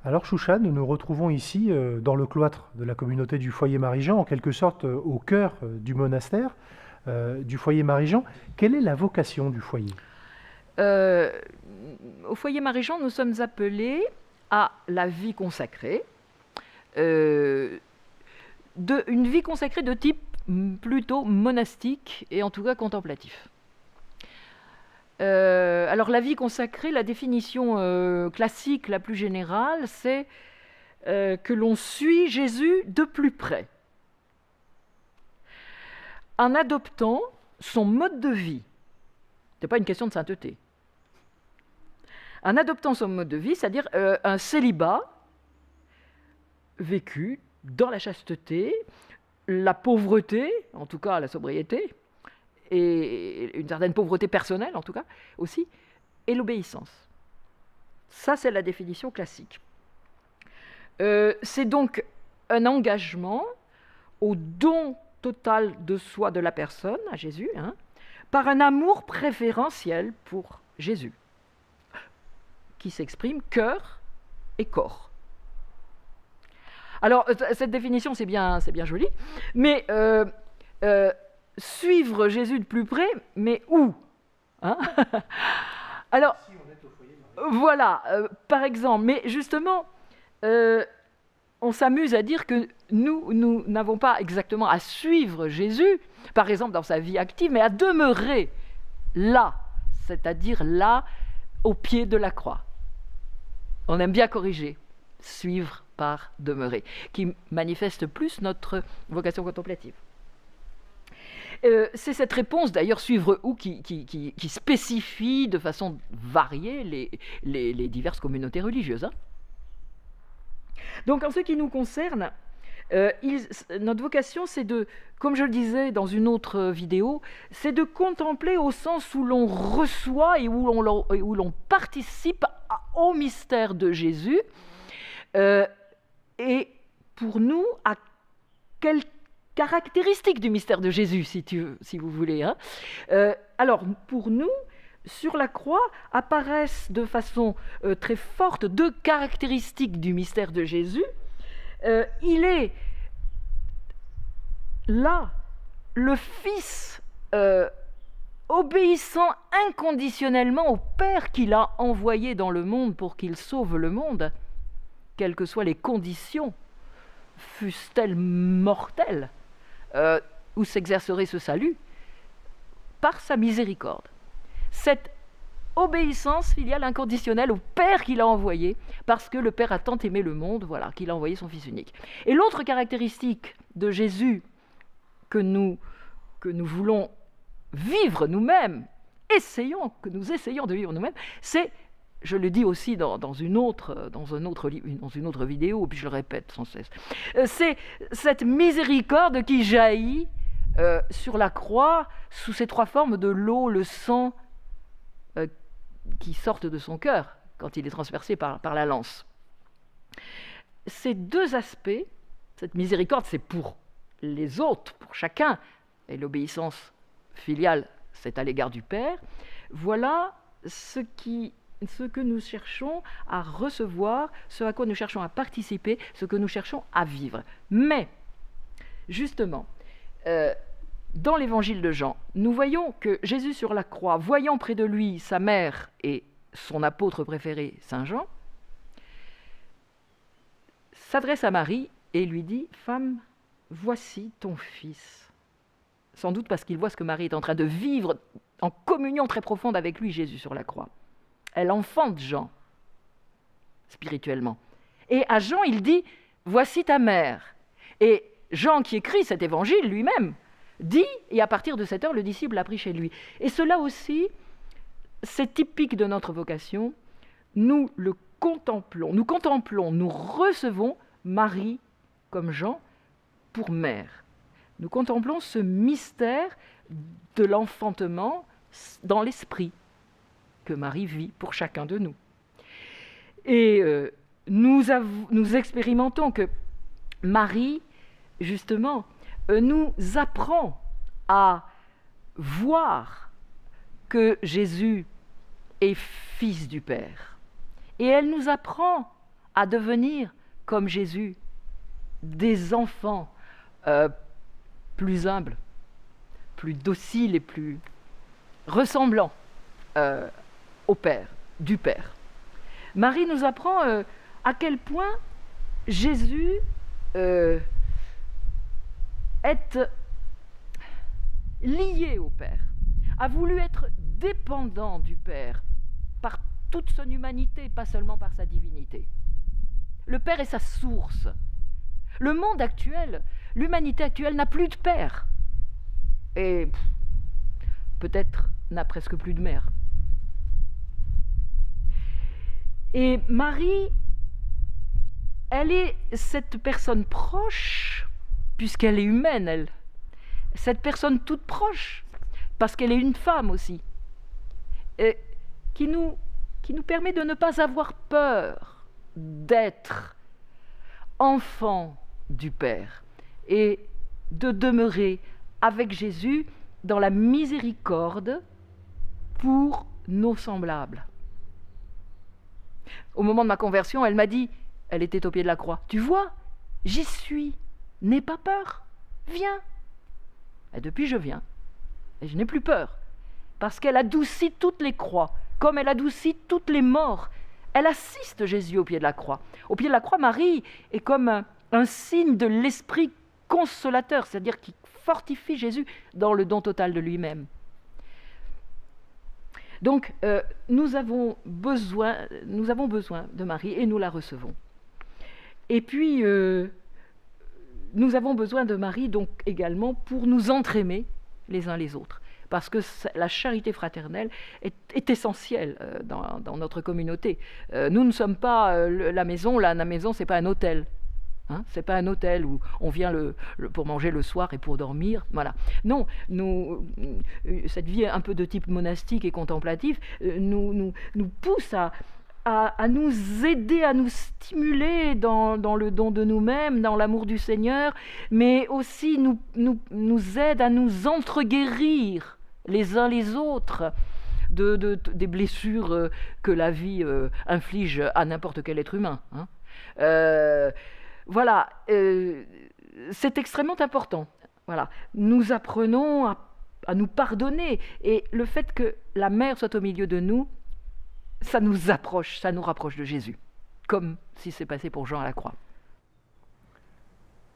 Alors Chouchan, nous nous retrouvons ici dans le cloître de la communauté du foyer Marie-Jean, en quelque sorte au cœur du monastère du foyer Marie-Jean. Quelle est la vocation du foyer? Euh, Au foyer Marie-Jean, nous sommes appelés à la vie consacrée, une vie consacrée de type plutôt monastique et en tout cas contemplatif. Alors la vie consacrée, la définition classique la plus générale, c'est que l'on suit Jésus de plus près, en adoptant son mode de vie. Ce n'est pas une question de sainteté. En adoptant son mode de vie, c'est-à-dire un célibat vécu dans la chasteté, la pauvreté, en tout cas la sobriété, et une certaine pauvreté personnelle en tout cas aussi, et l'obéissance. Ça, c'est la définition classique. C'est donc un engagement au don total de soi de la personne, à Jésus, par un amour préférentiel pour Jésus, qui s'exprime cœur et corps. Alors, cette définition, c'est bien joli, mais suivre Jésus de plus près, mais où, Alors, voilà, par exemple, mais justement, on s'amuse à dire que nous n'avons pas exactement à suivre Jésus, par exemple dans sa vie active, mais à demeurer là, c'est-à-dire là, au pied de la croix. On aime bien corriger, suivre par demeurer, qui manifeste plus notre vocation contemplative. C'est cette réponse, d'ailleurs, suivre où, qui spécifie de façon variée les diverses communautés religieuses. Donc, en ce qui nous concerne, notre vocation, c'est de, comme je le disais dans une autre vidéo, c'est de contempler au sens où l'on reçoit et où l'on participe au mystère de Jésus. Et pour nous, à quelle caractéristique du mystère de Jésus, si vous voulez. Alors, pour nous, sur la croix apparaissent de façon très forte deux caractéristiques du mystère de Jésus. Il est là, le Fils obéissant inconditionnellement au Père qu'il a envoyé dans le monde pour qu'il sauve le monde, quelles que soient les conditions, fussent-elles mortelles, où s'exercerait ce salut, par sa miséricorde. Cette obéissance filiale inconditionnelle au Père qu'il a envoyé, parce que le Père a tant aimé le monde, voilà, qu'il a envoyé son Fils unique. Et l'autre caractéristique de Jésus que nous voulons vivre nous-mêmes, que nous essayons de vivre nous-mêmes, c'est, je le dis aussi dans une autre vidéo, puis je le répète sans cesse, c'est cette miséricorde qui jaillit sur la croix sous ces trois formes de l'eau, le sang, qui sortent de son cœur quand il est transpercé par la lance. Ces deux aspects, cette miséricorde, c'est pour les autres, pour chacun, et l'obéissance filiale, c'est à l'égard du Père. Voilà ce que nous cherchons à recevoir, ce à quoi nous cherchons à participer, ce que nous cherchons à vivre. Mais, justement, dans l'évangile de Jean, nous voyons que Jésus sur la croix, voyant près de lui sa mère et son apôtre préféré, Saint Jean, s'adresse à Marie et lui dit « Femme, voici ton fils ». Sans doute parce qu'il voit ce que Marie est en train de vivre en communion très profonde avec lui, Jésus sur la croix. Elle enfante Jean, spirituellement. Et à Jean, il dit « Voici ta mère ». Et Jean, qui écrit cet évangile lui-même, dit, et à partir de cette heure, le disciple l'a pris chez lui. Et cela aussi, c'est typique de notre vocation. Nous le contemplons, nous recevons Marie comme Jean pour mère. Nous contemplons ce mystère de l'enfantement dans l'esprit que Marie vit pour chacun de nous. Et nous expérimentons que Marie, justement, nous apprend à voir que Jésus est fils du Père. Et elle nous apprend à devenir, comme Jésus, des enfants plus humbles, plus dociles et plus ressemblants au Père, du Père. Marie nous apprend à quel point Jésus est lié au Père, a voulu être dépendant du Père par toute son humanité, pas seulement par sa divinité. Le Père est sa source. Le monde actuel, l'humanité actuelle n'a plus de Père. Et peut-être n'a presque plus de mère. Et Marie, elle est cette personne proche, puisqu'elle est humaine, elle. Cette personne toute proche, parce qu'elle est une femme aussi, et qui nous permet de ne pas avoir peur d'être enfant du Père et de demeurer avec Jésus dans la miséricorde pour nos semblables. Au moment de ma conversion, elle m'a dit, elle était au pied de la croix, « Tu vois, j'y suis, n'aie pas peur, viens !» Et depuis, je viens. Et je n'ai plus peur. Parce qu'elle adoucit toutes les croix, comme elle adoucit toutes les morts. Elle assiste Jésus au pied de la croix. Au pied de la croix, Marie est comme un signe de l'esprit consolateur, c'est-à-dire qui fortifie Jésus dans le don total de lui-même. Donc, nous avons besoin de Marie et nous la recevons. Et puis, nous avons besoin de Marie donc également pour nous entraimer les uns les autres. Parce que la charité fraternelle est essentielle dans notre communauté. Nous ne sommes pas la maison, la maison, ce n'est pas un hôtel. Hein, ce n'est pas un hôtel où on vient pour manger le soir et pour dormir. Voilà. Non, cette vie un peu de type monastique et contemplatif nous pousse à nous aider, à nous stimuler dans le don de nous-mêmes, dans l'amour du Seigneur, mais aussi nous aide à nous entre-guérir les uns les autres des blessures que la vie inflige à n'importe quel être humain. Hein. Voilà, c'est extrêmement important. Voilà. Nous apprenons à nous pardonner, et le fait que la mère soit au milieu de nous, ça nous rapproche de Jésus, comme si c'est passé pour Jean à la croix.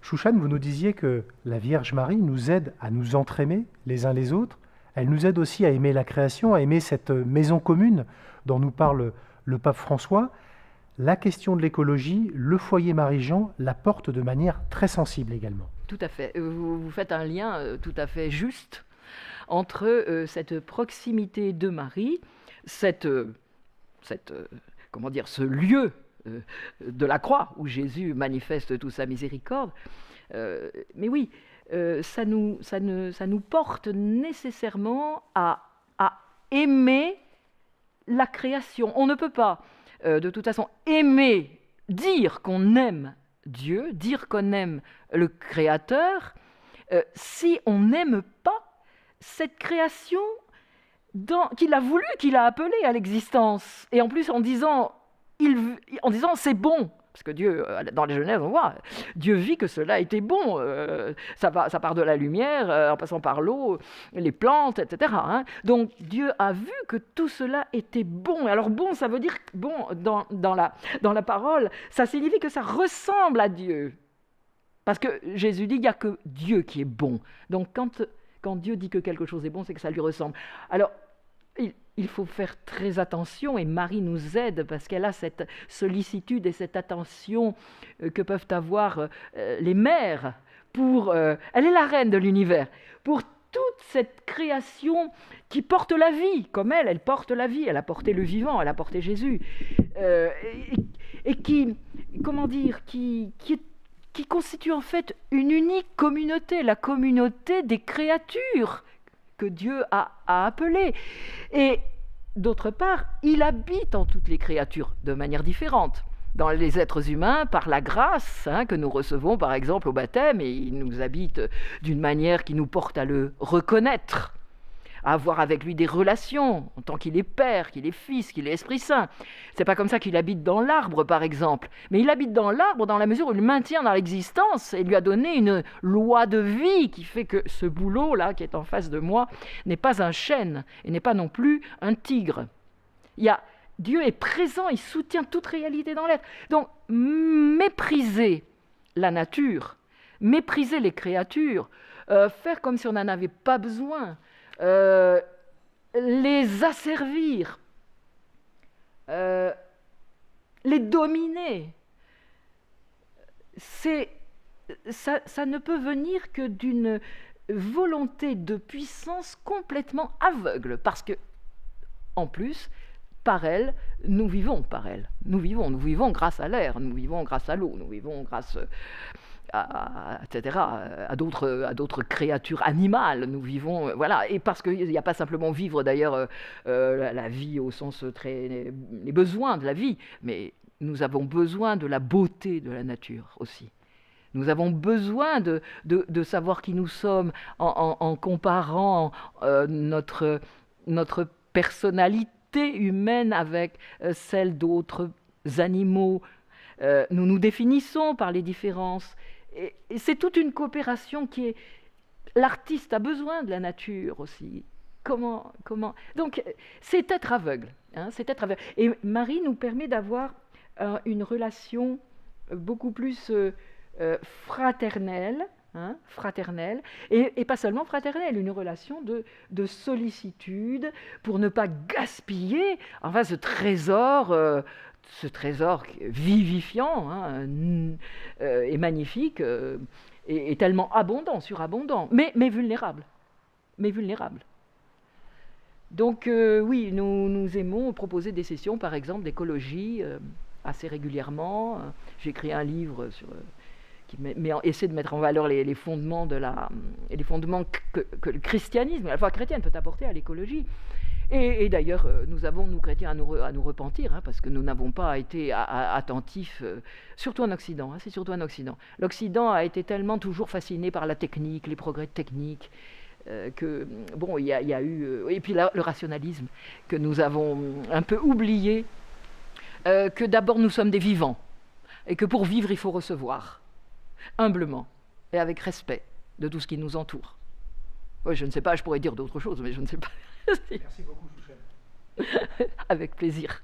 Chouchane, vous nous disiez que la Vierge Marie nous aide à nous entraimer les uns les autres. Elle nous aide aussi à aimer la création, à aimer cette maison commune dont nous parle le pape François. La question de l'écologie, le foyer Marie-Jean la porte de manière très sensible également. Tout à fait. Vous faites un lien tout à fait juste entre cette proximité de Marie, ce lieu de la croix où Jésus manifeste toute sa miséricorde. Mais oui, ça nous porte nécessairement à aimer la création. On ne peut pas, de toute façon, dire qu'on aime Dieu, dire qu'on aime le Créateur, si on n'aime pas cette création qu'il a voulu, qu'il a appelée à l'existence. Et en plus en disant c'est bon. Parce que Dieu, dans les Genèse, on voit, Dieu vit que cela était bon. Ça part de la lumière, en passant par l'eau, les plantes, etc. Hein. Donc Dieu a vu que tout cela était bon. Alors bon, ça veut dire bon dans la parole, ça signifie que ça ressemble à Dieu. Parce que Jésus dit, il n'y a que Dieu qui est bon. Donc quand Dieu dit que quelque chose est bon, c'est que ça lui ressemble. Alors, il faut faire très attention, et Marie nous aide parce qu'elle a cette sollicitude et cette attention que peuvent avoir les mères. Elle est la reine de l'univers. Pour toute cette création qui porte la vie, comme elle porte la vie, elle a porté le vivant, elle a porté Jésus, et qui constitue en fait une unique communauté, la communauté des créatures que Dieu a appelées. Et d'autre part, il habite en toutes les créatures de manière différente. Dans les êtres humains, par la grâce que nous recevons par exemple au baptême, et il nous habite d'une manière qui nous porte à le reconnaître. à avoir avec lui des relations, en tant qu'il est Père, qu'il est Fils, qu'il est Esprit Saint. C'est pas comme ça qu'il habite dans l'arbre, par exemple, mais il habite dans l'arbre dans la mesure où il le maintient dans l'existence et lui a donné une loi de vie qui fait que ce boulot-là, qui est en face de moi, n'est pas un chêne et n'est pas non plus un tigre. Dieu est présent, il soutient toute réalité dans l'être. Donc, mépriser la nature, mépriser les créatures, faire comme si on n'en avait pas besoin, les asservir, les dominer, ça ne peut venir que d'une volonté de puissance complètement aveugle, parce que, en plus, par elle, nous vivons par elle. Nous vivons grâce à l'air, nous vivons grâce à l'eau, nous vivons grâce etc., à d'autres créatures animales. Nous vivons, voilà, et parce qu'il n'y a pas simplement vivre d'ailleurs la vie au sens les besoins de la vie, mais nous avons besoin de la beauté de la nature aussi. Nous avons besoin de savoir qui nous sommes en comparant notre personnalité humaine avec celle d'autres animaux. Nous nous définissons par les différences. Et c'est toute une coopération qui est... L'artiste a besoin de la nature aussi. Comment... Donc, c'est être aveugle. C'est être aveugle. Et Marie nous permet d'avoir une relation beaucoup plus fraternelle, fraternelle, et pas seulement fraternelle, une relation de sollicitude pour ne pas gaspiller ce trésor vivifiant et magnifique, et tellement abondant, surabondant, mais vulnérable. Donc oui, nous aimons proposer des sessions, par exemple, d'écologie assez régulièrement. J'ai écrit un livre qui essaie de mettre en valeur les fondements les fondements que le christianisme, la foi chrétienne peut apporter à l'écologie. Et d'ailleurs, nous chrétiens, à nous repentir, parce que nous n'avons pas été attentifs, surtout en Occident. C'est surtout en Occident. L'Occident a été tellement toujours fasciné par la technique, les progrès techniques, que bon, il y a eu, et puis le rationalisme, que nous avons un peu oublié, que d'abord nous sommes des vivants, et que pour vivre il faut recevoir, humblement et avec respect de tout ce qui nous entoure. Oui, je ne sais pas, je pourrais dire d'autres choses, mais je ne sais pas. Merci beaucoup, Chouchen. Avec plaisir.